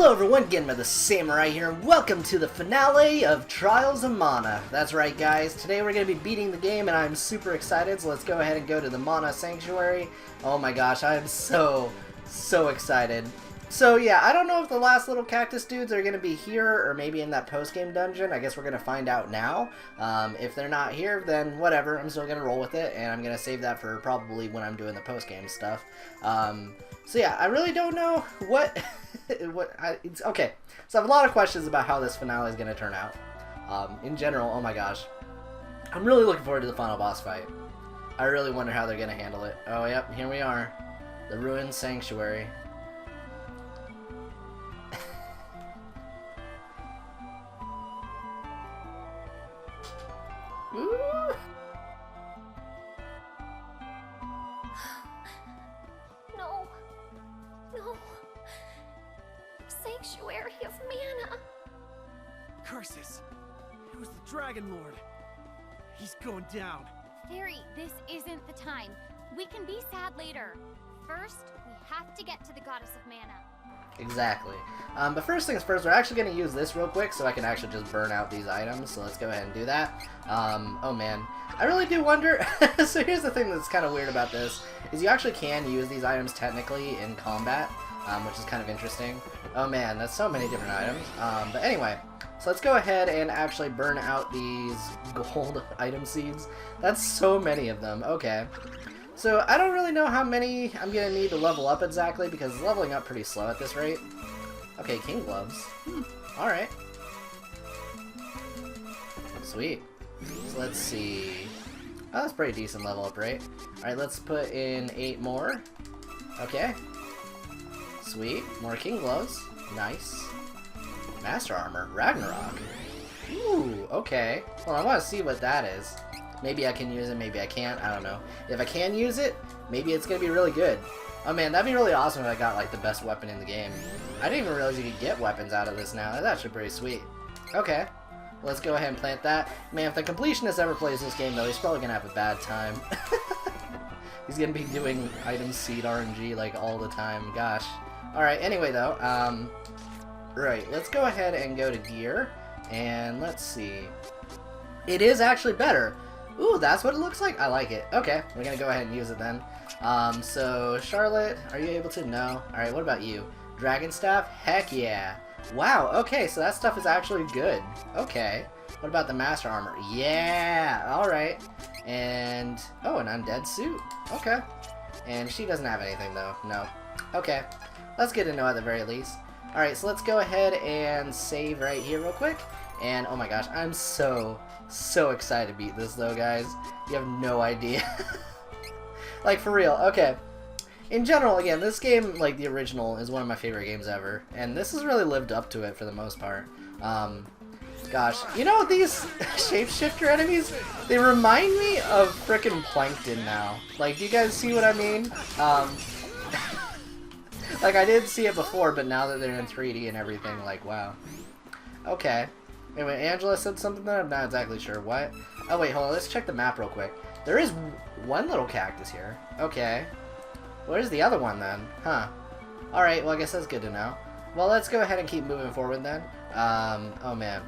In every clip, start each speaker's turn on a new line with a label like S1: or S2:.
S1: Hello everyone, GenmaTheSamurai here, and welcome to the finale of Trials of Mana. That's right guys, today we're going to be beating the game and I'm super excited, so let's go ahead and go to the Mana Sanctuary. Oh my gosh, I am so excited. So yeah, I don't know if the last little cactus dudes are going to be here or maybe in that post-game dungeon. I guess we're going to find out now. If they're not here, then whatever, I'm still going to roll with it, and I'm going to save that for probably when I'm doing the post-game stuff. So yeah, I really don't know what... it's okay, so I have a lot of questions about how this finale is going to turn out. In general, oh my gosh. I'm really looking forward to the final boss fight. I really wonder how they're going to handle it. Oh yep, here we are. The Ruined Sanctuary. Ooh.
S2: No. Sanctuary of Mana.
S3: Curses! It was the Dragon Lord. He's going down.
S4: Fairy, this isn't the time. We can be sad later. First, we have to get to the Goddess of Mana.
S1: Exactly. But first things first, we're actually going to use this real quick so I can actually just burn out these items. So let's go ahead and do that. Oh man. I really do wonder... So here's the thing that's kind of weird about this, is you actually can use these items technically in combat, which is kind of interesting. Oh man, that's so many different items. But anyway, so let's go ahead and actually burn out these gold item seeds. That's so many of them. Okay. So I don't really know how many I'm going to need to level up exactly, because it's leveling up pretty slow at this rate. Okay, King Gloves. Alright. Sweet. So let's see. Oh, that's pretty decent level up rate. Alright, let's put in 8 more. Okay. Sweet. More King Gloves. Nice. Master Armor. Ragnarok. Ooh, okay. Well, I want to see what that is. Maybe I can use it, maybe I can't, I don't know. If I can use it, maybe it's gonna be really good. Oh man, that'd be really awesome if I got like the best weapon in the game. I didn't even realize you could get weapons out of this now. That's actually pretty sweet. Okay, let's go ahead and plant that. Man, if the completionist ever plays this game though, he's probably gonna have a bad time. He's gonna be doing item seed RNG like all the time, gosh. Alright, anyway though, right, let's go ahead and go to gear, and let's see. It is actually better. Ooh, that's what it looks like? I like it. Okay, we're gonna go ahead and use it then. So, Charlotte, are you able to? No. Alright, what about you? Dragon Staff? Heck yeah. Wow, okay, so that stuff is actually good. Okay. What about the Master Armor? Yeah! Alright. And, oh, an Undead Suit. Okay. And she doesn't have anything, though. No. Okay. That's good to know at the very least. Alright, so let's go ahead and save right here real quick. And, oh my gosh, I'm so excited to beat this though, guys. You have no idea. Like, for real. Okay. In general, again, this game, like the original, is one of my favorite games ever. And this has really lived up to it for the most part. Gosh. You know, these shapeshifter enemies, they remind me of frickin' Plankton now. Like, do you guys see what I mean? Like, I did see it before, but now that they're in 3D and everything, like, wow. Okay. Anyway, Angela said something that I'm not exactly sure what. Oh wait, hold on, let's check the map real quick. There is one little cactus here. Okay. Where's the other one then? Huh. Alright, well I guess that's good to know. Well, let's go ahead and keep moving forward then. Oh man.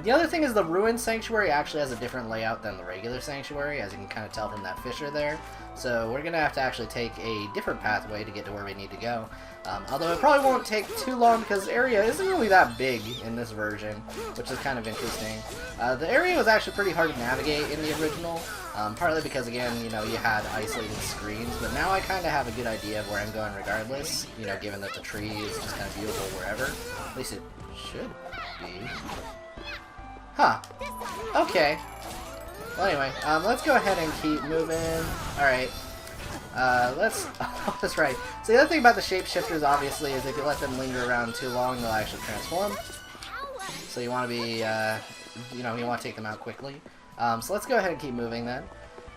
S1: The other thing is the Ruined Sanctuary actually has a different layout than the regular Sanctuary, as you can kind of tell from that fissure there. So we're going to have to actually take a different pathway to get to where we need to go. Although it probably won't take too long because the area isn't really that big in this version, which is kind of interesting. The area was actually pretty hard to navigate in the original, partly because, again, you know, you had isolated screens, but now I kind of have a good idea of where I'm going regardless, you know, given that the tree is just kind of beautiful wherever. At least it should be. Huh. Okay. Well, anyway, let's go ahead and keep moving. Alright. Oh, that's right. So the other thing about the shapeshifters, obviously, is if you let them linger around too long, they'll actually transform. So you want to be, you know, you want to take them out quickly. So let's go ahead and keep moving then.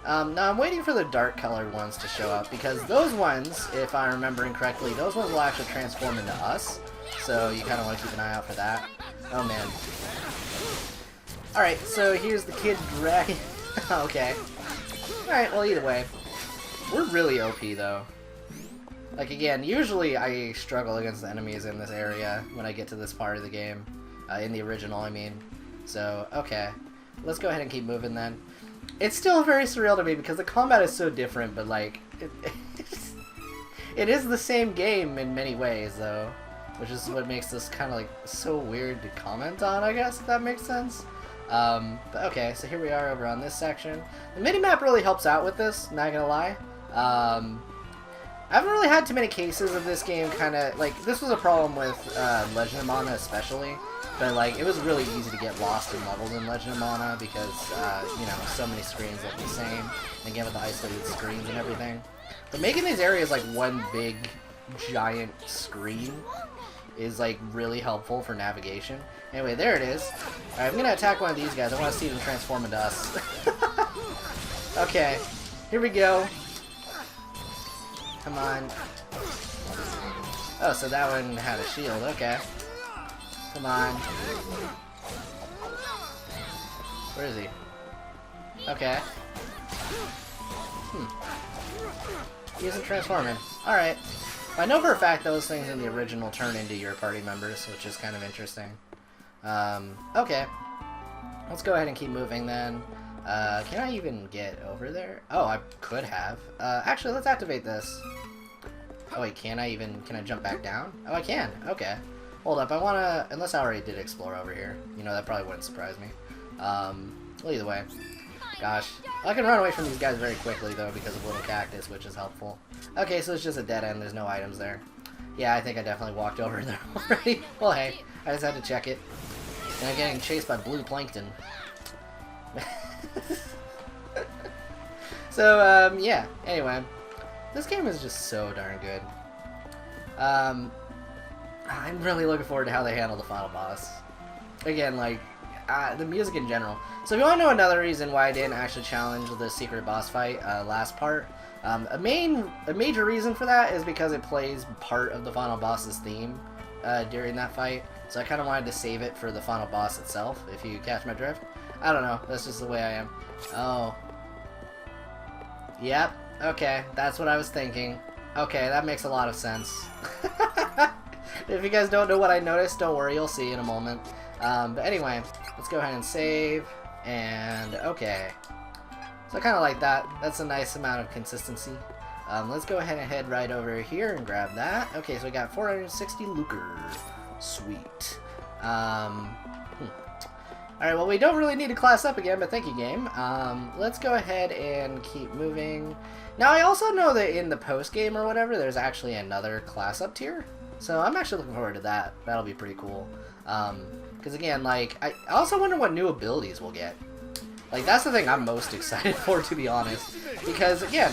S1: Now I'm waiting for the dark colored ones to show up, because those ones, if I'm remembering correctly, those ones will actually transform into us. So you kind of want to keep an eye out for that. Oh man. Alright, so here's the kid dragon. Okay. Alright, well either way. We're really OP though. Like, again, usually I struggle against the enemies in this area when I get to this part of the game. In the original, I mean. So, okay. Let's go ahead and keep moving then. It's still very surreal to me because the combat is so different, but, like, it is the same game in many ways, though. Which is what makes this kind of, like, so weird to comment on, I guess, if that makes sense. But okay, so here we are over on this section. The minimap really helps out with this, not gonna lie. I haven't really had too many cases of this game kind of, like, this was a problem with Legend of Mana especially, but, like, it was really easy to get lost in levels in Legend of Mana because, you know, so many screens look the same, and again with the isolated screens and everything. But making these areas, like, one big, giant screen is, like, really helpful for navigation. Anyway, there it is. Alright, I'm gonna attack one of these guys. I want to see them transform into us. Okay, here we go. Come on. Oh, so that one had a shield. Okay. Come on. Where is he? Okay. He isn't transforming. Alright. I know for a fact those things in the original turn into your party members, which is kind of interesting. Okay. Let's go ahead and keep moving then. Can I even get over there? Oh, I could have. Actually, let's activate this. Oh wait, can I jump back down? Oh, I can. Okay. Hold up, I wanna, unless I already did explore over here. You know, that probably wouldn't surprise me. Well, either way. Gosh. I can run away from these guys very quickly, though, because of Little Cactus, which is helpful. Okay, so it's just a dead end. There's no items there. Yeah, I think I definitely walked over there already. Well, hey, I just had to check it. And I'm getting chased by blue plankton. So, yeah. Anyway. This game is just so darn good. I'm really looking forward to how they handle the final boss. Again, like, the music in general. So if you want to know another reason why I didn't actually challenge the secret boss fight last part, a major reason for that is because it plays part of the final boss's theme during that fight. So I kind of wanted to save it for the final boss itself, if you catch my drift. I don't know, that's just the way I am. Oh. Yep, okay, that's what I was thinking. Okay, that makes a lot of sense. If you guys don't know what I noticed, don't worry, you'll see in a moment. But anyway, let's go ahead and save, and okay. So I kind of like that. That's a nice amount of consistency. Let's go ahead and head right over here and grab that. Okay, so we got 460 lucre. Sweet. Alright, well, we don't really need to class up again, but thank you, game. Let's go ahead and keep moving. Now, I also know that in the post-game or whatever, there's actually another class up tier. So I'm actually looking forward to that. That'll be pretty cool. Because again, like, I also wonder what new abilities we'll get. Like, that's the thing I'm most excited for, to be honest. Because, again,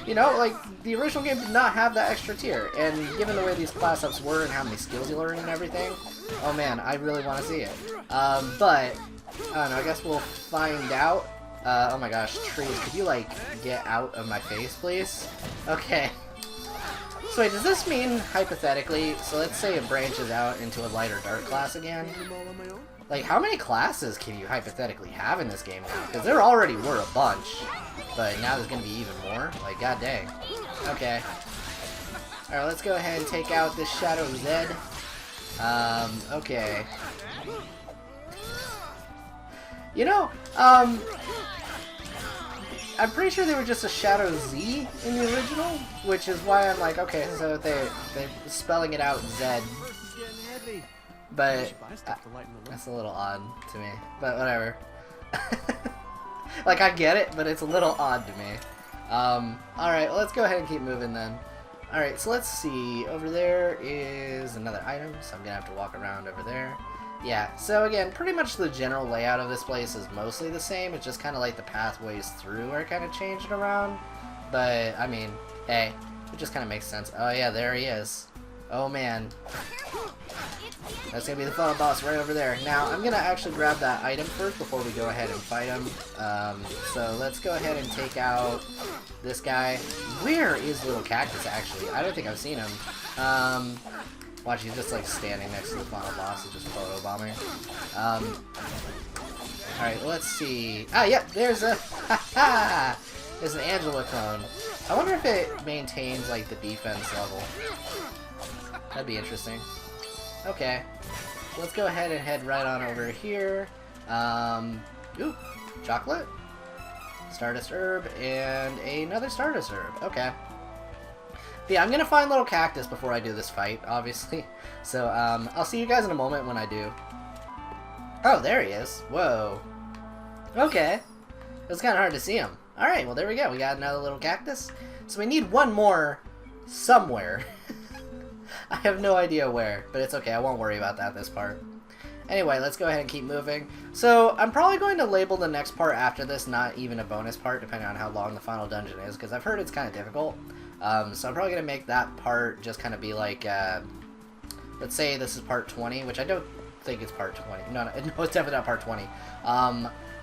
S1: you know, like, the original game did not have that extra tier. And given the way these class ups were and how many skills you learn and everything, oh man, I really want to see it. But, I don't know, I guess we'll find out. Oh my gosh, trees, could you, like, get out of my face, please? Okay. So wait, does this mean, hypothetically, so let's say it branches out into a light or dark class again? Like, how many classes can you hypothetically have in this game now? Because there already were a bunch, but now there's going to be even more? Like, god dang. Okay. Alright, let's go ahead and take out this Shadow Zed. Okay. You know, I'm pretty sure they were just a Shadow Z in the original, which is why I'm like, okay, so they're spelling it out Zed. But that's a little odd to me. But whatever. Like, I get it, but it's a little odd to me. Alright, well, let's go ahead and keep moving then. Alright, so let's see. Over there is another item, so I'm gonna have to walk around over there. Yeah, so again, pretty much the general layout of this place is mostly the same. It's just kind of like the pathways through are kind of changed around. But, I mean, hey, it just kind of makes sense. Oh yeah, there he is. Oh man. That's gonna be the final boss right over there. Now, I'm gonna actually grab that item first before we go ahead and fight him. So let's go ahead and take out this guy. Where is Little Cactus, actually? I don't think I've seen him. Watch, he's just like standing next to the final boss and just photo bombing. Alright, let's see. Ah, yep, there's a... There's an Angela clone. I wonder if it maintains, like, the defense level. That'd be interesting. Okay. Let's go ahead and head right on over here. Ooh, chocolate? Stardust herb, and another Stardust herb. Okay. Yeah, I'm gonna find little cactus before I do this fight, obviously. So, I'll see you guys in a moment when I do. Oh, there he is. Whoa. Okay. It was kind of hard to see him. Alright, well there we go. We got another little cactus. So we need one more somewhere. I have no idea where, but it's okay. I won't worry about that this part. Anyway, let's go ahead and keep moving. So, I'm probably going to label the next part after this not even a bonus part, depending on how long the final dungeon is, because I've heard it's kind of difficult. So I'm probably going to make that part just kind of be like, let's say this is part 20, which I don't think it's part 20. No, it's definitely not part 20.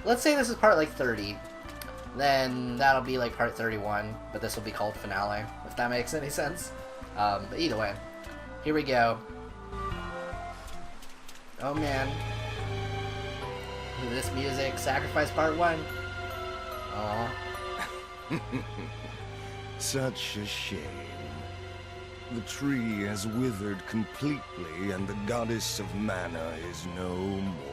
S1: Let's say this is part, like, 30. Then that'll be, like, part 31, but this will be called Finale, if that makes any sense. But either way, here we go. Oh man. This music, Sacrifice Part 1. Aww.
S5: Such a shame. The tree has withered completely, and the goddess of mana is no more.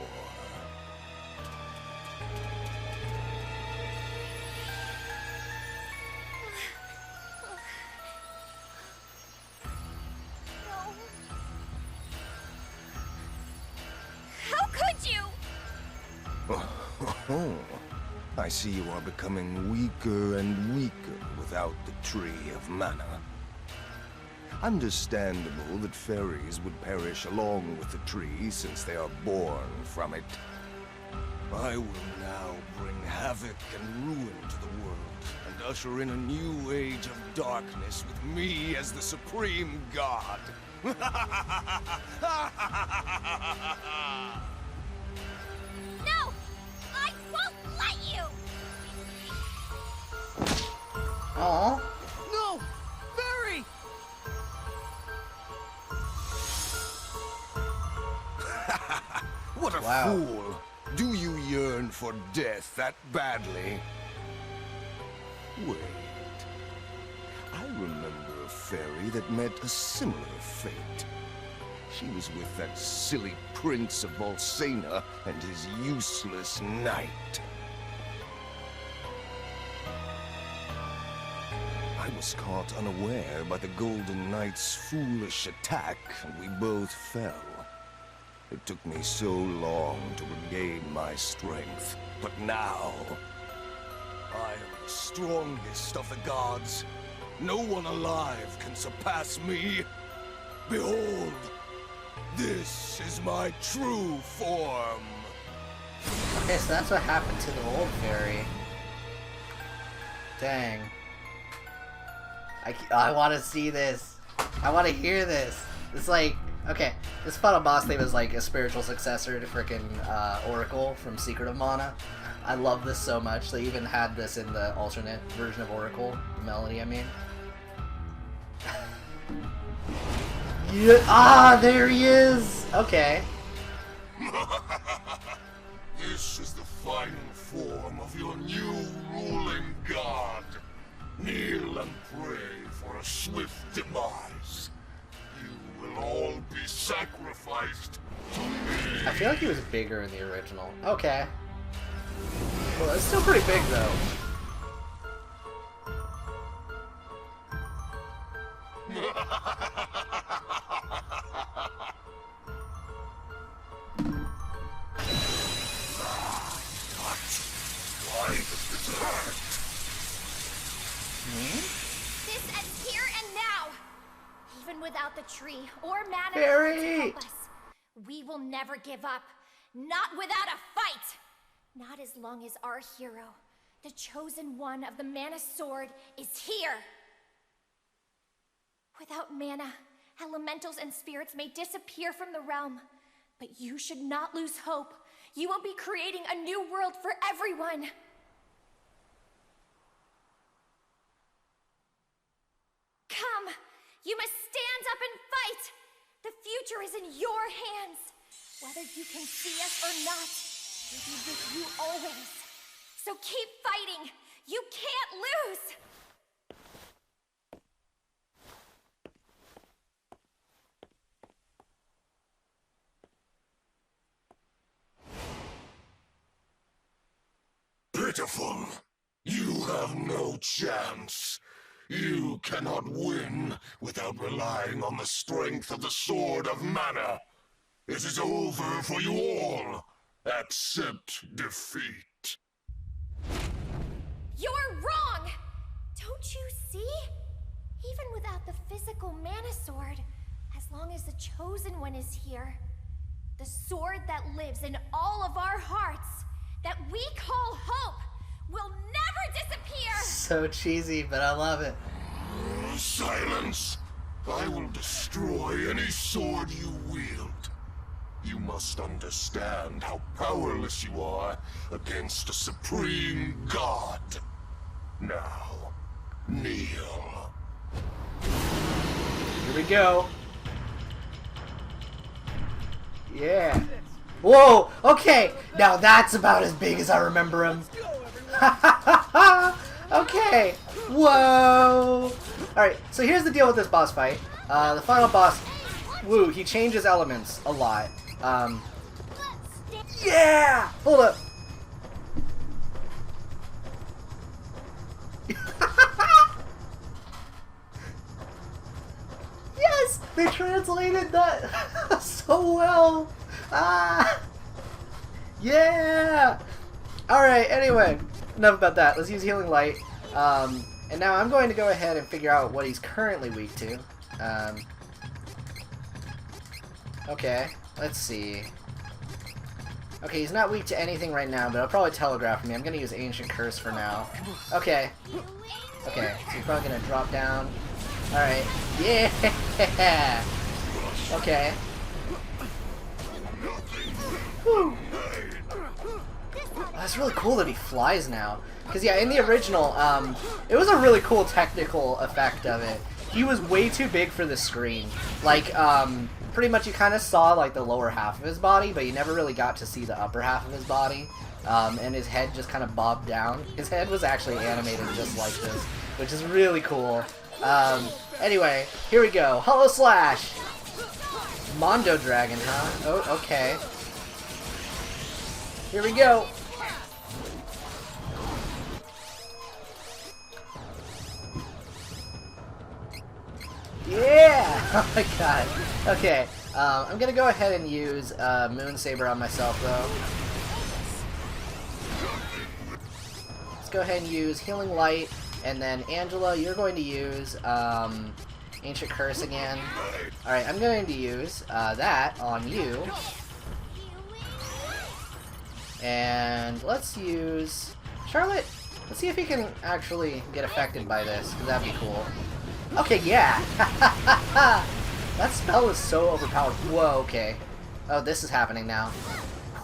S5: Oh, I see you are becoming weaker and weaker without the Tree of Mana. Understandable that fairies would perish along with the tree since they are born from it. I will now bring havoc and ruin to the world and usher in a new age of darkness with me as the supreme god.
S4: No! I won't let you!
S1: Aww.
S3: No! Fairy!
S5: What a
S1: Wow.
S5: fool! Do you yearn for death that badly? Wait. I remember a fairy that met a similar fate. She was with that silly Prince of Bolsena and his useless knight. I was caught unaware by the Golden Knight's foolish attack, and we both fell. It took me so long to regain my strength, but now I am the strongest of the gods. No one alive can surpass me. Behold, this is my true form.
S1: Okay, so that's what happened to the old fairy. Dang. I want to see this. I want to hear this. It's like, okay, this final boss theme is like a spiritual successor to frickin' Oracle from Secret of Mana. I love this so much. They even had this in the alternate version of Oracle, the melody, I mean. Yeah, ah, there he is! Okay.
S5: This is the final form of your new ruling god. Kneel and pray for a swift demise. You will all be sacrificed to me.
S1: I feel like he was bigger in the original. Okay. Well, it's still pretty big, though.
S4: This ends here and now! Even without the tree or mana
S1: Fairy!
S4: to help us, we will never give up. Not without a fight! Not as long as our hero, the chosen one of the Mana Sword, is here! Without mana, elementals and spirits may disappear from the realm. But you should not lose hope. You will be creating a new world for everyone! Come! You must stand up and fight! The future is in your hands! Whether you can see us or not, we'll be with you always. So keep fighting! You can't lose!
S5: powerful. You have no chance. You cannot win without relying on the strength of the Sword of Mana. It is over for you all. Accept defeat.
S4: You're wrong! Don't you see? Even without the physical Mana Sword, as long as the Chosen One is here, the sword that lives in all of our hearts, that we call hope, will never disappear!
S1: So cheesy, but I love it.
S5: Silence! I will destroy any sword you wield. You must understand how powerless you are against a supreme god. Now, kneel.
S1: Here we go. Yeah. Whoa! Okay! Now that's about as big as I remember him. Okay! Whoa! Alright, so here's the deal with this boss fight. The final boss, woo, he changes elements a lot. Yeah! Hold up. Yes! They translated that so well! Ah! Yeah! Alright, anyway, enough about that. Let's use Healing Light. And now I'm going to go ahead and figure out what he's currently weak to. Okay, let's see. Okay, he's not weak to anything right now, but I'll probably telegraph me. I'm going to use Ancient Curse for now. Okay. Okay, so he's probably going to drop down. Alright. Yeah! Okay. Whew. That's really cool that he flies now. Because, yeah, in the original, it was a really cool technical effect of it. He was way too big for the screen. Like, pretty much you kind of saw, like, the lower half of his body, but you never really got to see the upper half of his body. And his head just kind of bobbed down. His head was actually animated just like this, which is really cool. Anyway, here we go. Hollow Slash! Mondo Dragon, huh? Oh, okay. Here we go! Yeah! Oh my god. Okay, I'm gonna go ahead and use Moon Saber on myself, though. Let's go ahead and use Healing Light, and then Angela, you're going to use Ancient Curse again. Alright, I'm going to use that on you. And let's use Charlotte. Let's see if he can actually get affected by this, because that'd be cool. Okay, yeah! That spell is so overpowered. Whoa, okay. Oh, this is happening now.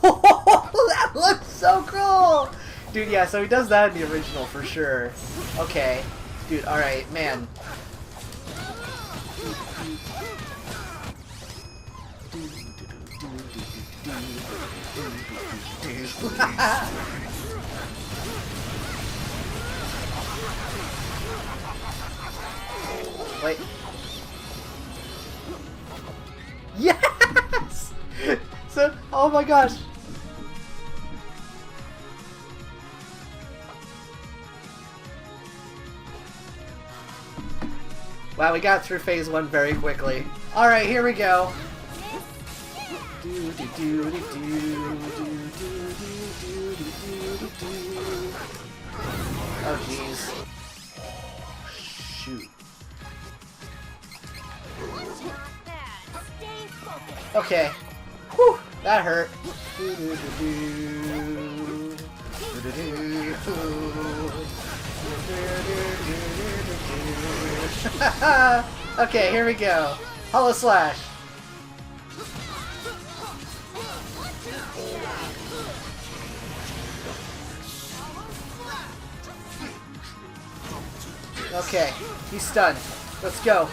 S1: That looks so cool! Dude, yeah, so he does that in the original for sure. Okay. Dude, alright, man. Wait. Yes! So, oh my gosh. Wow, we got through phase 1 very quickly. Alright, here we go. Oh jeez. Shoot. Okay. Whew, that hurt. Okay, here we go. Hollow Slash. Okay, he's stunned. Let's go.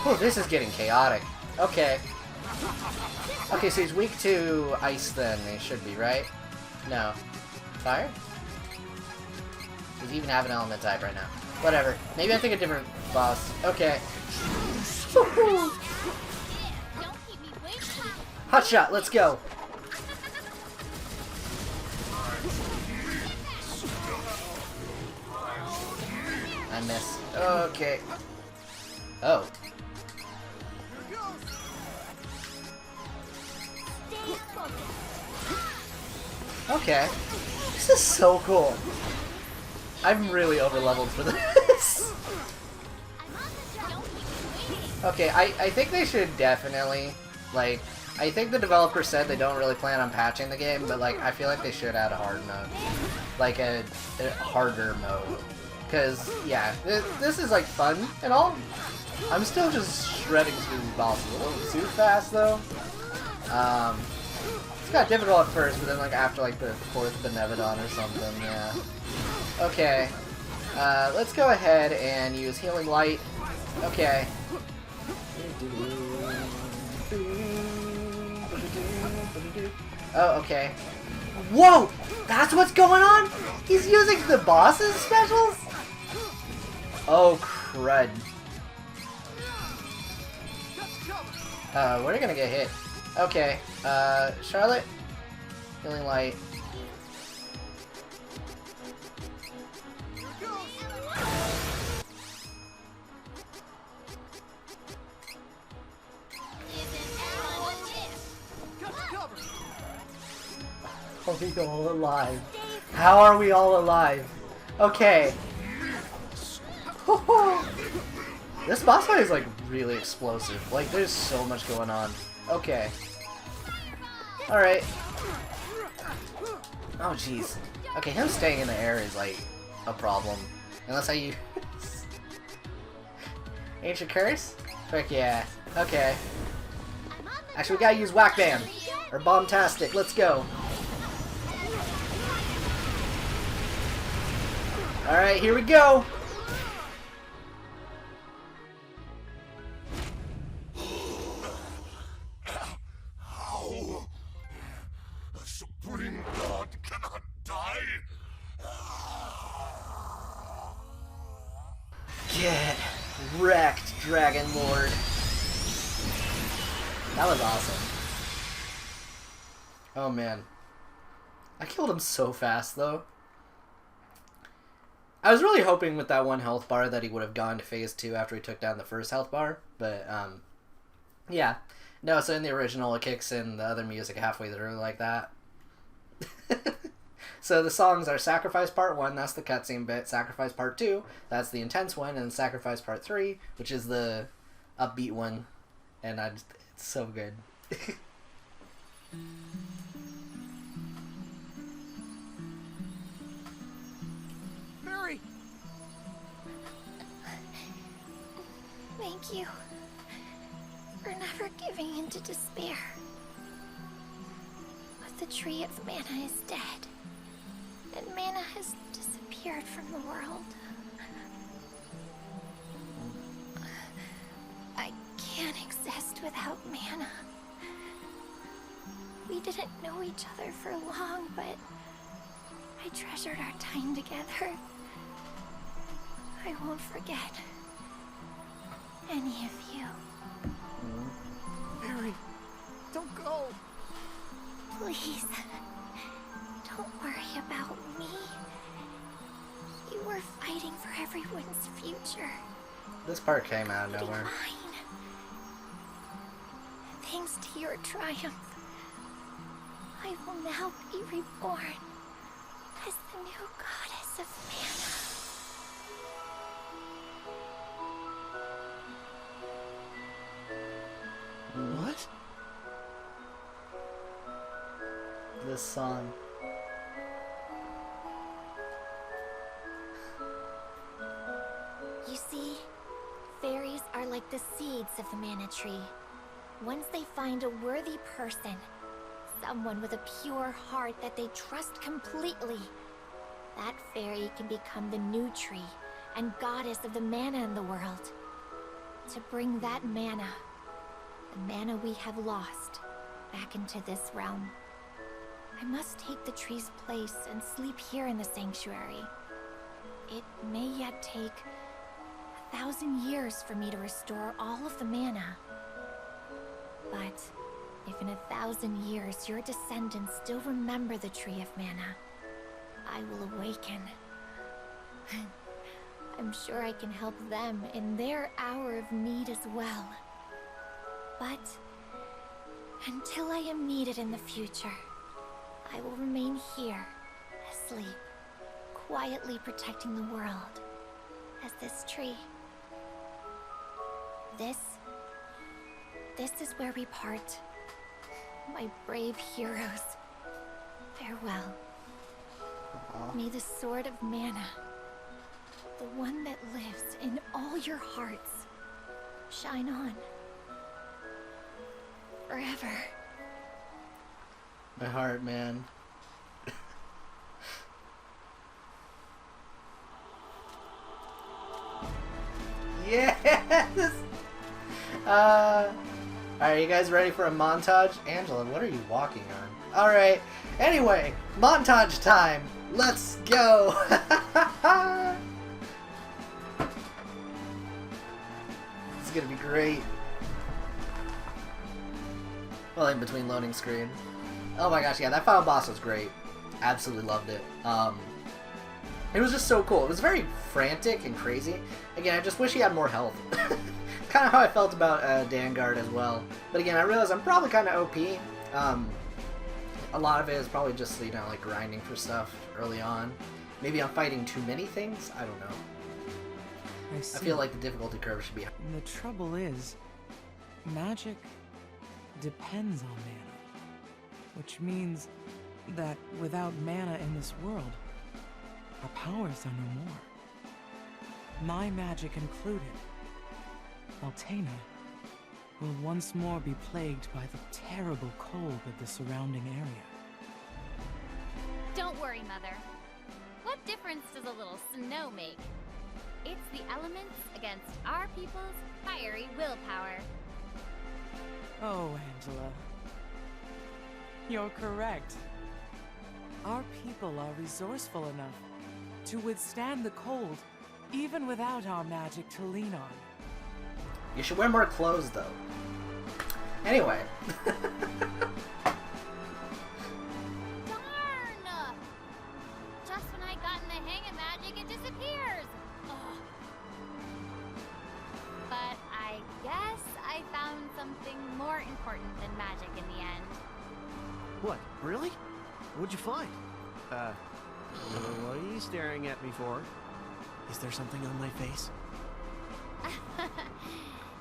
S1: Oh, this is getting chaotic. Okay. Okay, so he's weak to ice then, he should be, right? No. Fire? Does he even have an element type right now? Whatever. Maybe I think a different boss. Okay. Hot shot, let's go. I miss. Okay. Oh. Okay. This is so cool. I'm really over-leveled for this. Okay, I think they should definitely, like, I think the developer said they don't really plan on patching the game, but, like, I feel like they should add a hard mode. Like, a harder mode. Because, yeah, this is, like, fun and all. I'm still just shredding through these bosses a little too fast, though. It's got difficult at first, but then, like, after, like, the 4th Benevodon or something, yeah. Okay. Let's go ahead and use Healing Light. Okay. Oh, okay. Whoa! That's what's going on? He's using the boss's specials? Oh, crud. We're gonna get hit. Okay, Charlotte? Healing Light. Are we all alive? How are we all alive? Okay. This boss fight is like really explosive. Like there's so much going on. Okay. Alright. Oh jeez. Okay, him staying in the air is like a problem. Unless I use Ancient Curse? Frick yeah. Okay. Actually we gotta use Whack Bam. Or Bombtastic. Let's go. Alright, here we go!
S5: How? A supreme god cannot die?
S1: Get wrecked, Dragon Lord. That was awesome. Oh man. I killed him so fast though. I was really hoping with that one health bar that he would have gone to phase 2 after he took down the first health bar, but yeah. No, so in the original it kicks in the other music halfway through like that. So the songs are Sacrifice Part 1, that's the cutscene bit, Sacrifice Part 2, that's the intense one, and Sacrifice Part 3, which is the upbeat one, and it's so good.
S4: Thank you for never giving in to despair. But the Tree of Mana is dead, and mana has disappeared from the world. I can't exist without mana. We didn't know each other for long, but I treasured our time together. I won't forget any of you.
S3: Mary, don't go!
S4: Please, don't worry about me. You were fighting for everyone's future.
S1: This part came out of nowhere.
S4: Mine. Thanks to your triumph, I will now be reborn as the new goddess of mana.
S3: What?
S1: This song.
S4: You see, fairies are like the seeds of the mana tree. Once they find a worthy person, someone with a pure heart that they trust completely, that fairy can become the new tree and goddess of the mana in the world. To bring that mana, the mana we have lost, back into this realm, I must take the tree's place and sleep here in the sanctuary. It may yet take 1,000 years for me to restore all of the mana. But If in 1,000 years your descendants still remember the Tree of Mana, I will awaken. I'm sure I can help them in their hour of need as well. But until I am needed in the future, I will remain here, asleep, quietly protecting the world, as this tree. This is where we part. My brave heroes. Farewell. May the Sword of Mana, the one that lives in all your hearts, shine on. Forever.
S1: My heart, man. Yes! Alright, you guys ready for a montage? Angela, what are you walking on? Alright, anyway, montage time! Let's go! This is gonna be great. Well, in between loading screen. Oh my gosh, yeah, that final boss was great. Absolutely loved it. It was just so cool. It was very frantic and crazy. Again, I just wish he had more health. Kind of how I felt about Dangard as well. But again, I realize I'm probably kind of OP. A lot of it is probably just, you know, like grinding for stuff early on. Maybe I'm fighting too many things? I don't know. I feel like the difficulty curve should be high.
S6: The trouble is, magic depends on mana. Which means that without mana in this world, our powers are no more. My magic included, Altena will once more be plagued by the terrible cold of the surrounding area.
S2: Don't worry, Mother. What difference does a little snow make? It's the elements against our people's fiery willpower.
S6: Oh, Angela. You're correct. Our people are resourceful enough to withstand the cold, even without our magic to lean on.
S1: You should wear more clothes, though. Anyway.
S2: Darn! Just when I got in the hang of magic, it disappears! Ugh. But I guess I found something more important than magic in the end.
S3: What, really? What'd you find? What are you staring at me for? Is there something on my face?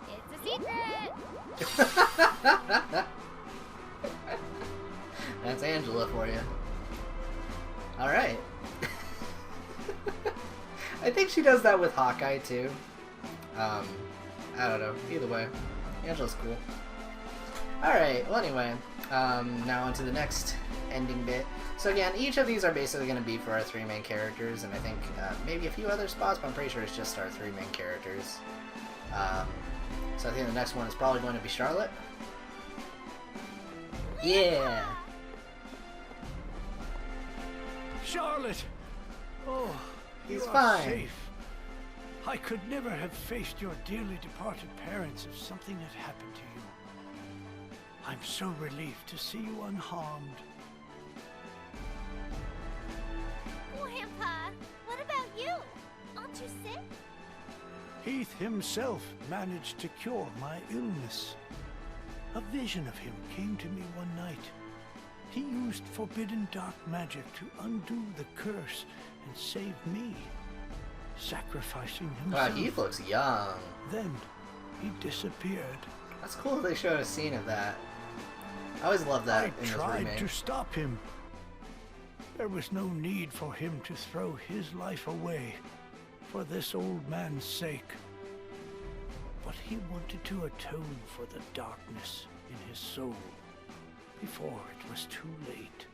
S2: It's a secret!
S1: That's Angela for you. Alright. I think she does that with Hawkeye too. I don't know. Either way. Angela's cool. Alright, well anyway. Now on to the next ending bit. So again, each of these are basically going to be for our three main characters, and I think maybe a few other spots, but I'm pretty sure it's just our three main characters. So I think the next one is probably going to be Charlotte. Yeah!
S3: Charlotte! Oh,
S1: He's
S3: you are
S1: fine.
S3: safe. I could never have faced your dearly departed parents if something had happened to you. I'm so relieved to see you unharmed.
S4: Grandpa, what about you? Aren't you sick?
S3: Heath himself managed to cure my illness. A vision of him came to me one night. He used forbidden dark magic to undo the curse and save me, sacrificing
S1: Wow,
S3: himself.
S1: Heath looks young.
S3: Then he disappeared.
S1: That's cool that they showed a scene of that. I always love that
S3: I
S1: in this
S3: tried
S1: remake.
S3: to stop him. There was no need for him to throw his life away for this old man's sake. But he wanted to atone for the darkness in his soul before it was too late.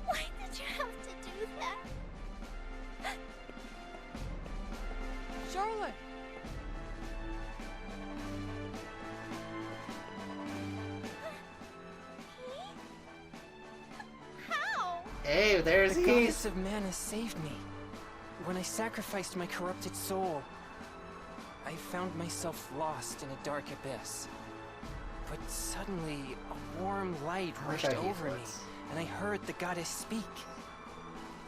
S4: Why did you have to do that?
S1: Hey, there's
S7: The
S1: he.
S7: goddess of mana saved me. When I sacrificed my corrupted soul, I found myself lost in a dark abyss. But suddenly, a warm light rushed over me, and I heard the goddess speak.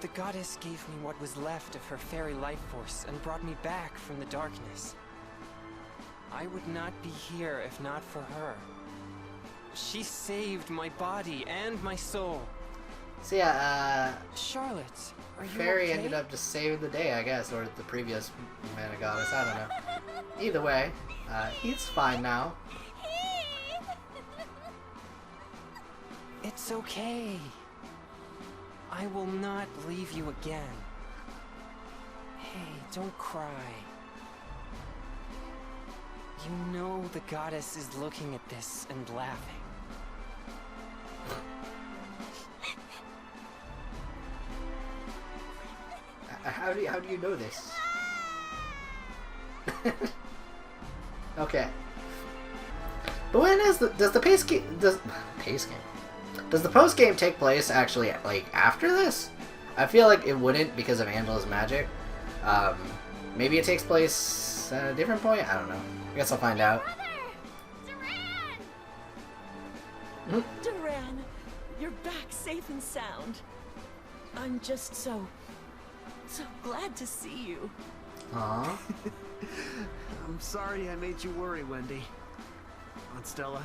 S7: The goddess gave me what was left of her fairy life force and brought me back from the darkness. I would not be here if not for her. She saved my body and my soul.
S1: So yeah,
S7: Charlotte, are you
S1: Fairy
S7: okay?
S1: ended up just saving the day, I guess, or the previous mana goddess, I don't know. Either way, he's fine now.
S7: It's okay. I will not leave you again. Hey, don't cry. You know the goddess is looking at this and laughing.
S1: How do you know this? Okay. But when is does the post game take place actually like after this? I feel like it wouldn't because of Angela's magic. Maybe it takes place at a different point. I don't know. I guess I'll find out.
S8: Duran, you're back safe and sound. I'm just so glad to see you.
S1: Aww.
S9: I'm sorry I made you worry, Wendy. Aunt Stella.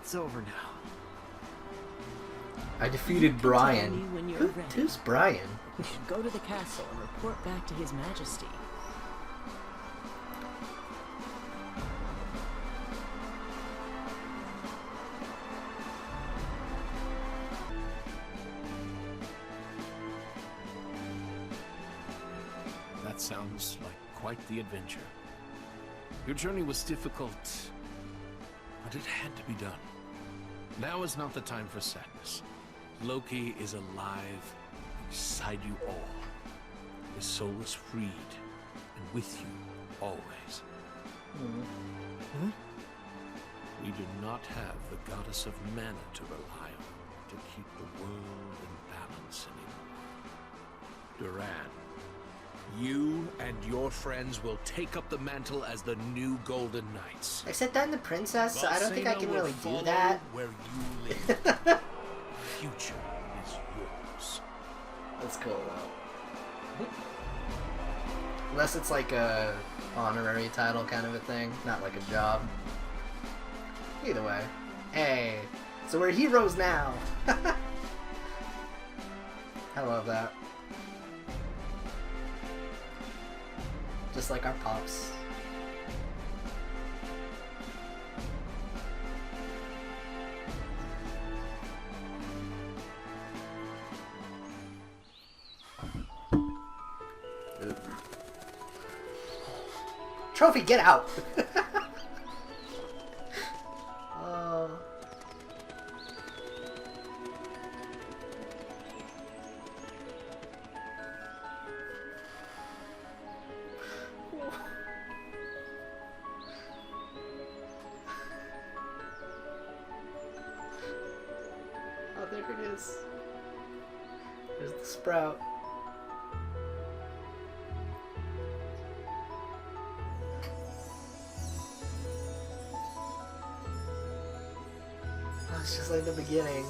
S9: It's over now.
S1: I defeated Brian.
S8: Tell me when you're ready.
S1: Who's Brian?
S8: We should go to the castle and report back to His Majesty.
S10: That sounds like quite the adventure. Your journey was difficult, but it had to be done. Now is not the time for sadness. Loki is alive inside you all. His soul is freed, and with you always. We do not have the goddess of mana to rely on to keep the world in balance anymore. Duran, you and your friends will take up the mantle as the new Golden Knights.
S1: I said that in the princess, so I don't think I can
S10: Valsena
S1: really
S10: will
S1: do that.
S10: follow where you live. The future is yours.
S1: That's cool though. Unless it's like a honorary title kind of a thing, not like a job. Either way. Hey, so we're heroes now. I love that. Just like our pops. Trophy, get out! Oh, there it is. There's the sprout. Oh, it's just like the beginning.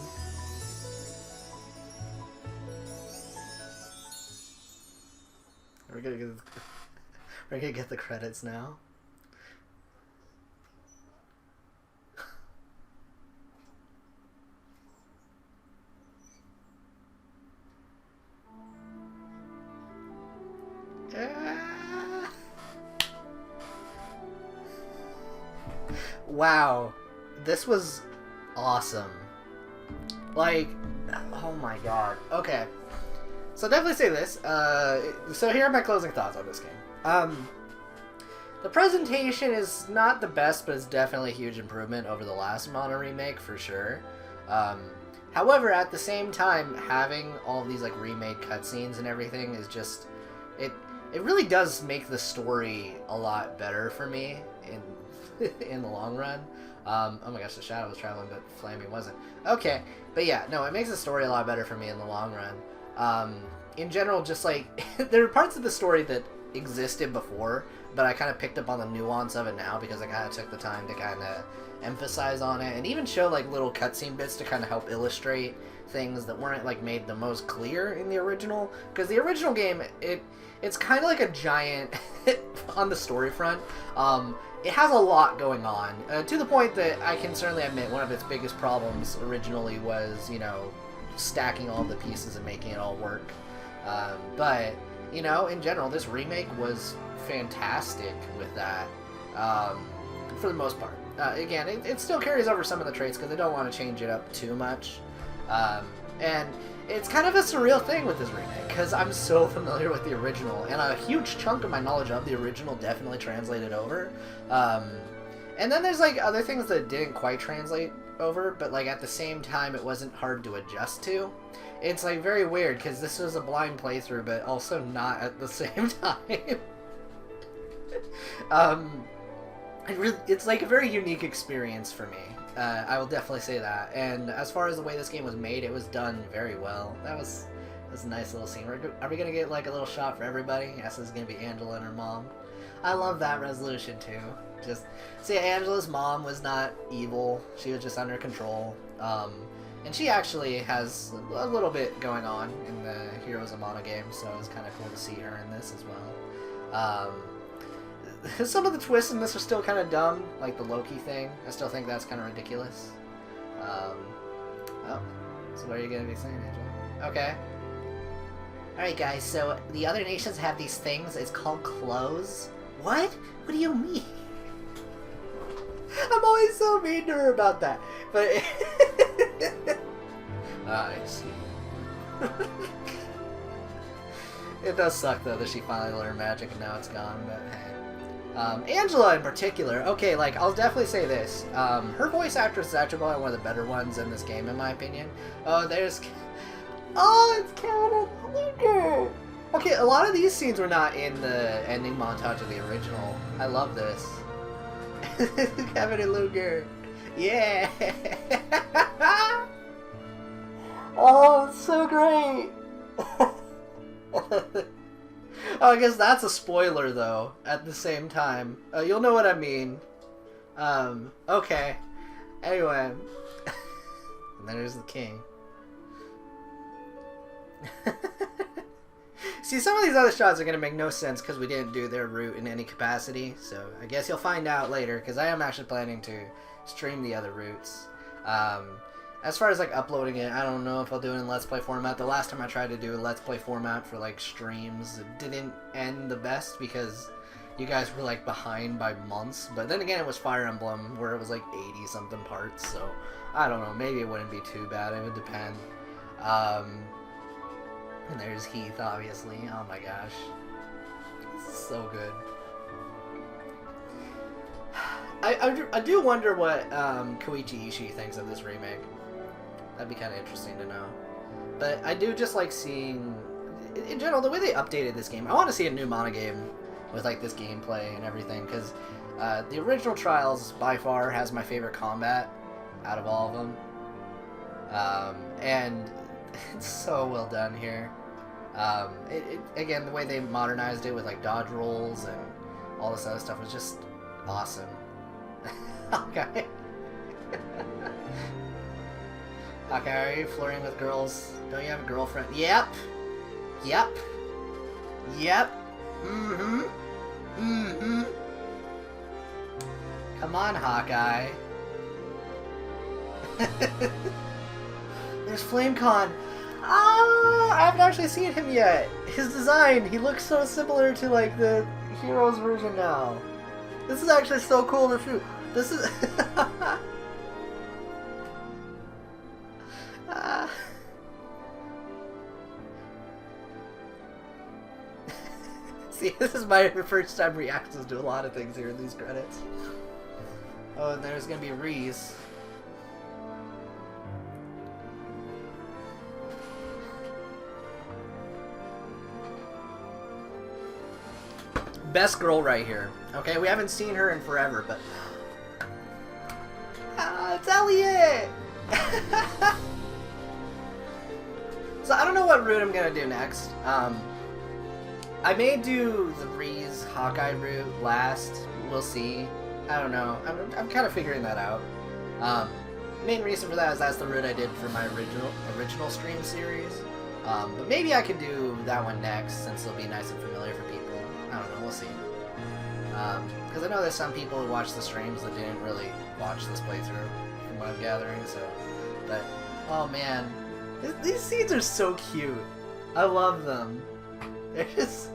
S1: We're gonna get the credits now. Wow, this was awesome. Like, oh my god. Okay, so definitely say this. So here are my closing thoughts on this game. The presentation is not the best, but it's definitely a huge improvement over the last Mono remake for sure. However, at the same time, having all these like remade cutscenes and everything is just it really does make the story a lot better for me in in the long run. Oh my gosh, the shadow was traveling, but Flammy wasn't. Okay, but yeah, no, it makes the story a lot better for me in the long run. In general, just like, there are parts of the story that existed before, but I kind of picked up on the nuance of it now because I kind of took the time to kind of emphasize on it and even show like little cutscene bits to kind of help illustrate things that weren't like made the most clear in the original. Because the original game, it's kind of like a giant on the story front. It has a lot going on, to the point that I can certainly admit one of its biggest problems originally was, you know, stacking all the pieces and making it all work. But, you know, in general, this remake was fantastic with that, for the most part. Again, it still carries over some of the traits because they don't want to change it up too much. And it's kind of a surreal thing with this remake, because I'm so familiar with the original, and a huge chunk of my knowledge of the original definitely translated over. And then there's, like, other things that didn't quite translate over, but, like, at the same time, it wasn't hard to adjust to. It's, like, very weird, because this was a blind playthrough, but also not at the same time. It's, like, a very unique experience for me. I will definitely say that. And as far as the way this game was made, it was done very well. That was a nice little scene. Are we going to get like a little shot for everybody? Yes, this is going to be Angela and her mom. I love that resolution too. Just, see, Angela's mom was not evil. She was just under control. And she actually has a little bit going on in the Heroes of Mana game, so it was kind of cool to see her in this as well. Some of the twists in this are still kind of dumb, like the Loki thing. I still think that's kind of ridiculous. Oh, so what are you going to be saying, Angela? Okay. Alright guys, so the other nations have these things, it's called clothes. What? What do you mean? I'm always so mean to her about that. But I see. It does suck though that she finally learned magic and now it's gone, but hey. Angela in particular, okay, like, I'll definitely say this. Her voice actress is actually probably one of the better ones in this game, in my opinion. Oh, there's... Oh, it's Kevin and Luger! Okay, a lot of these scenes were not in the ending montage of the original. I love this. Kevin and Luger. Yeah! Oh, it's so great! Oh, I guess that's a spoiler, though, at the same time. You'll know what I mean. Okay. Anyway. And there's the king. See, some of these other shots are going to make no sense because we didn't do their route in any capacity, so I guess you'll find out later, because I am actually planning to stream the other routes. As far as, like, uploading it, I don't know if I'll do it in Let's Play format. The last time I tried to do a Let's Play format for, like, streams, it didn't end the best because you guys were, like, behind by months. But then again, it was Fire Emblem, where it was, like, 80-something parts, so I don't know. Maybe it wouldn't be too bad. It would depend. And there's Heath, obviously. Oh, my gosh. This is so good. I do wonder what Koichi Ishii thinks of this remake. That'd be kind of interesting to know. But I do just like seeing, in general, the way they updated this game. I want to see a new Mana game with like this gameplay and everything, because the original Trials by far has my favorite combat out of all of them. And it's so well done here. Again, the way they modernized it with like dodge rolls and all this other stuff was just awesome. Okay. Okay, are you flirting with girls? Don't you have a girlfriend? Yep. Yep. Yep. Mm-hmm. Mm-hmm. Come on, Hawkeye. There's FlameCon. Ah, I haven't actually seen him yet. His design, he looks so similar to like the Heroes version now. This is actually so cool to shoot. This is... See, this is my first time reactions to a lot of things here in these credits. Oh, and there's gonna be Reese. Best girl right here. Okay, we haven't seen her in forever, but... It's Elliot! So I don't know what route I'm gonna do next. I may do the Breeze Hawkeye route last. We'll see. I don't know. I'm kind of figuring that out. Main reason for that is that's the route I did for my original stream series. But maybe I could do that one next since it'll be nice and familiar for people. I don't know. We'll see. Because I know there's some people who watch the streams that didn't really watch this playthrough, from what I'm gathering. So, but oh man, these scenes are so cute. I love them. They're just.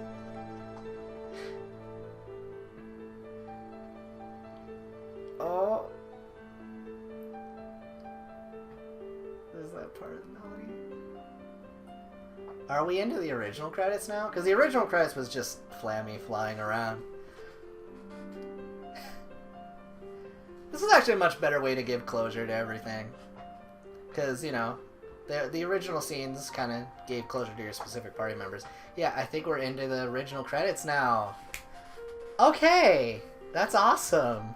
S1: Oh. There's that part of the melody. Are we into the original credits now? Because the original credits was just Flammy flying around. This is actually a much better way to give closure to everything. Because, you know, the original scenes kind of gave closure to your specific party members. Yeah, I think we're into the original credits now. Okay! That's awesome!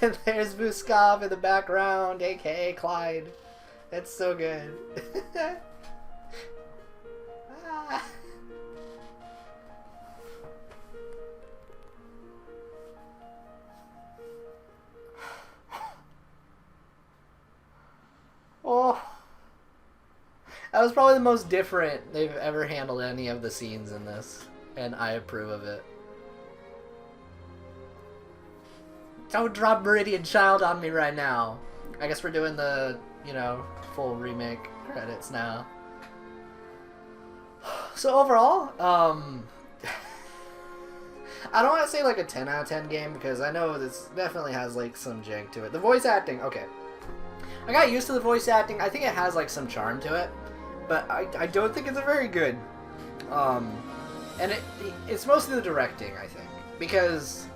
S1: And there's Vuskov in the background, aka Clyde. That's so good. Ah. Oh. That was probably the most different they've ever handled any of the scenes in this, and I approve of it. Don't drop Meridian Child on me right now. I guess we're doing the, you know, full remake credits now. So overall, I don't want to say like a 10 out of 10 game because I know this definitely has like some jank to it. The voice acting, okay. I got used to the voice acting. I think it has like some charm to it, but I don't think it's a very good. And it's mostly the directing, I think, because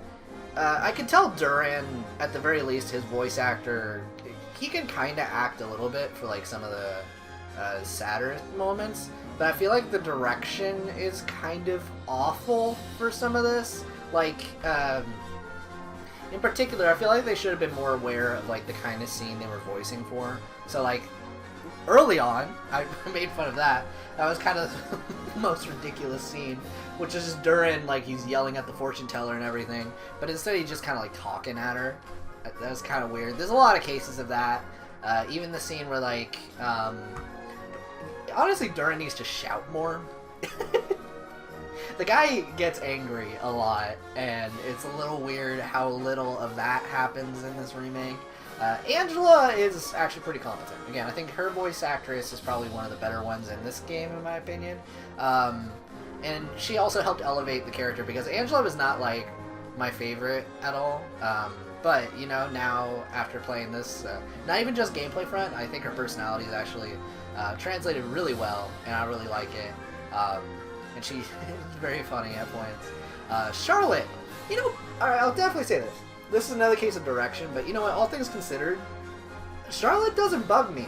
S1: I can tell Duran, at the very least, his voice actor, he can kind of act a little bit for like some of the sadder moments, but I feel like the direction is kind of awful for some of this. Like, in particular, I feel like they should have been more aware of like the kind of scene they were voicing for. So like, early on, I made fun of that. That was kind of the most ridiculous scene, which is just Duran, like, he's yelling at the fortune teller and everything, but instead he's just kind of like talking at her. That was kind of weird. There's a lot of cases of that. Even the scene where like, honestly, Duran needs to shout more. The guy gets angry a lot, and it's a little weird how little of that happens in this remake. Angela is actually pretty competent. Again, I think her voice actress is probably one of the better ones in this game, in my opinion. And she also helped elevate the character, because Angela was not, like, my favorite at all. But, you know, now, after playing this, not even just gameplay front, I think her personality is actually translated really well, and I really like it. And she's very funny at points. Charlotte, you know, alright, I'll definitely say this. This is another case of direction, but you know what, all things considered, Charlotte doesn't bug me.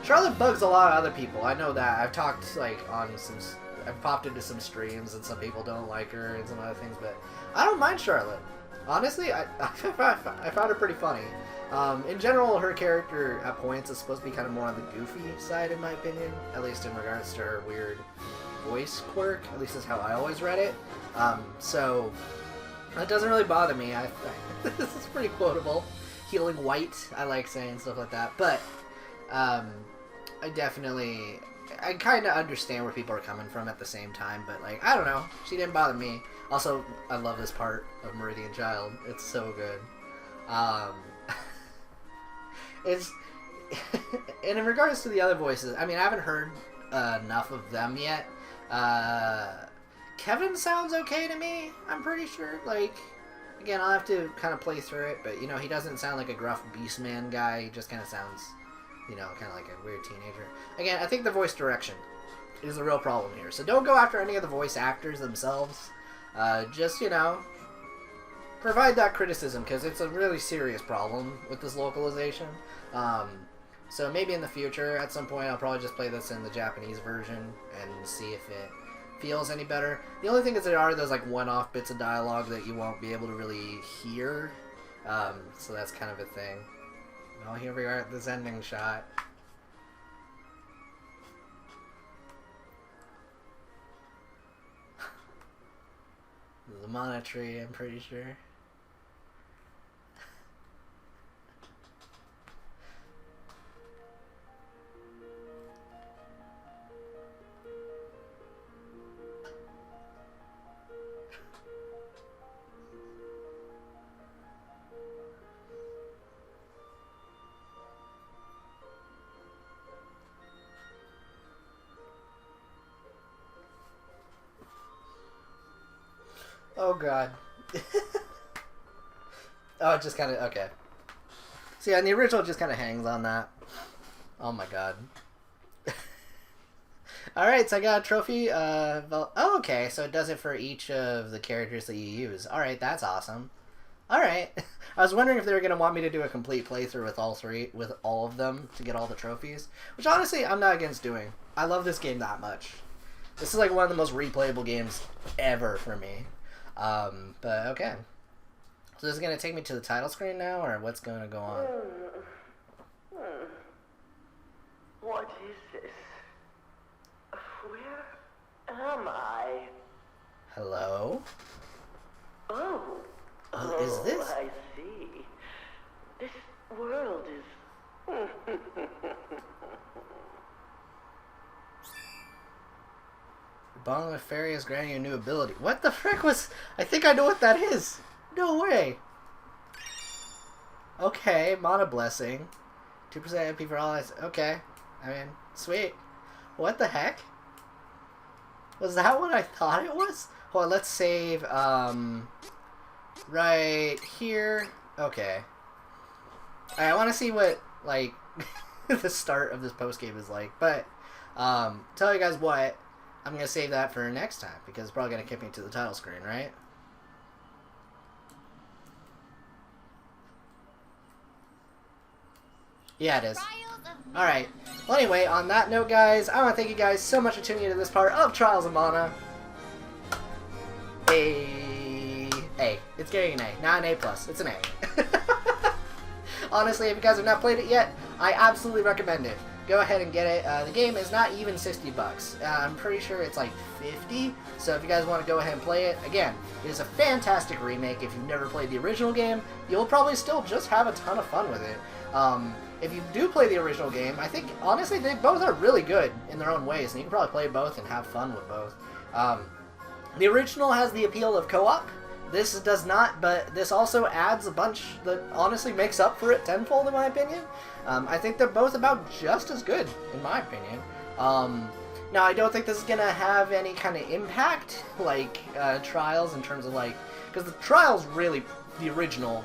S1: Charlotte bugs a lot of other people, I know that. I've talked, like, on some... I've popped into some streams, and some people don't like her, and some other things, but I don't mind Charlotte. Honestly, I found her pretty funny. In general, her character at points is supposed to be kind of more on the goofy side, in my opinion, at least in regards to her weird voice quirk. At least that's how I always read it. So that doesn't really bother me. This is pretty quotable. Healing white, I like saying stuff like that. But I kind of understand where people are coming from at the same time. But like, I don't know. She didn't bother me. Also, I love this part of Meridian Child. It's so good. It's and in regards to the other voices, I mean, I haven't heard enough of them yet. Kevin sounds okay to me, I'm pretty sure. Like, again, I'll have to kind of play through it, but, you know, he doesn't sound like a gruff beastman guy. He just kind of sounds, you know, kind of like a weird teenager. Again, I think the voice direction is the real problem here. So don't go after any of the voice actors themselves. Just, you know, provide that criticism, because it's a really serious problem with this localization. So maybe in the future, at some point, I'll probably just play this in the Japanese version and see if it feels any better. The only thing is there are those like one-off bits of dialogue that you won't be able to really hear So that's kind of a thing. Oh, here we are at this ending shot. The mana tree, I'm pretty sure. Oh god. Oh, it just kind of, okay. So yeah, and the original just kind of hangs on that. Oh my god. Alright, so I got a trophy. Oh, okay, so it does it for each of the characters that you use. Alright, that's awesome. Alright. I was wondering if they were going to want me to do a complete playthrough with all of them to get all the trophies. Which honestly, I'm not against doing. I love this game that much. This is like one of the most replayable games ever for me. But okay. So this is going to take me to the title screen now, or what's going to go on?
S11: What is this? Where am I?
S1: Hello?
S11: Oh.
S1: Is this?
S11: I see. This world is...
S1: Bond with Fairy is granting you a new ability. What the frick was... I think I know what that is. No way. Okay, Mana Blessing. 2% MP for all eyes. Okay. I mean, sweet. What the heck? Was that what I thought it was? Hold on, let's save, right here. Okay. Alright, I want to see what, like, the start of this post-game is like. But, tell you guys what, I'm going to save that for next time, because it's probably going to kick me to the title screen, right? Yeah, it is. Alright. Well, anyway, on that note, guys, I want to thank you guys so much for tuning into this part of Trials of Mana. A. It's getting an A. Not an A+. It's an A. Honestly, if you guys have not played it yet, I absolutely recommend it. Go ahead and get it. The game is not even $60. I'm pretty sure it's like 50. So if you guys want to go ahead and play it, again, it is a fantastic remake. If you've never played the original game, you'll probably still just have a ton of fun with it. If you do play the original game, I think, honestly, they both are really good in their own ways, and you can probably play both and have fun with both. The original has the appeal of co-op. This does not, but this also adds a bunch that honestly makes up for it tenfold, in my opinion. I think they're both about just as good, in my opinion. Now, I don't think this is going to have any kind of impact, like Trials, in terms of, like... Because the Trials really, the original...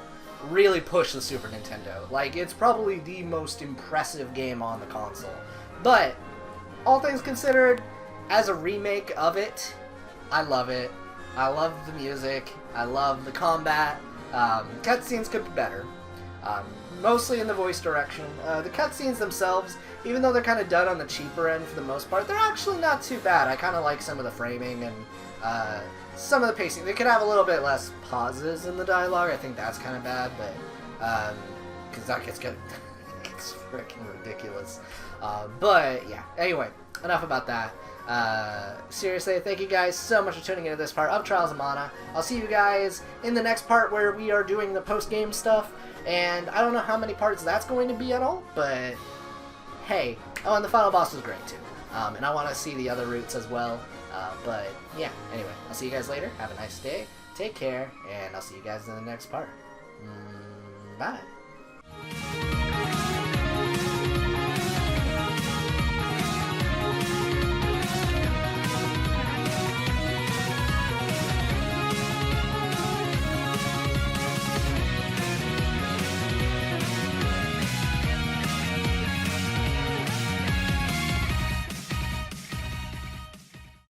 S1: really push the Super Nintendo. Like, it's probably the most impressive game on the console. But, all things considered, as a remake of it, I love it. I love the music. I love the combat. Cutscenes could be better. Mostly in the voice direction. The cutscenes themselves, even though they're kind of done on the cheaper end for the most part, they're actually not too bad. I kind of like some of the framing and some of the pacing. They could have a little bit less pauses in the dialogue. I think that's kind of bad, but because that gets good. It's freaking ridiculous. But yeah. Anyway, enough about that. Seriously, thank you guys so much for tuning into this part of Trials of Mana. I'll see you guys in the next part where we are doing the post-game stuff, and I don't know how many parts that's going to be at all, but hey. Oh, and the final boss was great too. And I want to see the other routes as well. But yeah, anyway, I'll see you guys later. Have a nice day. Take care, and I'll see you guys in the next part. Bye.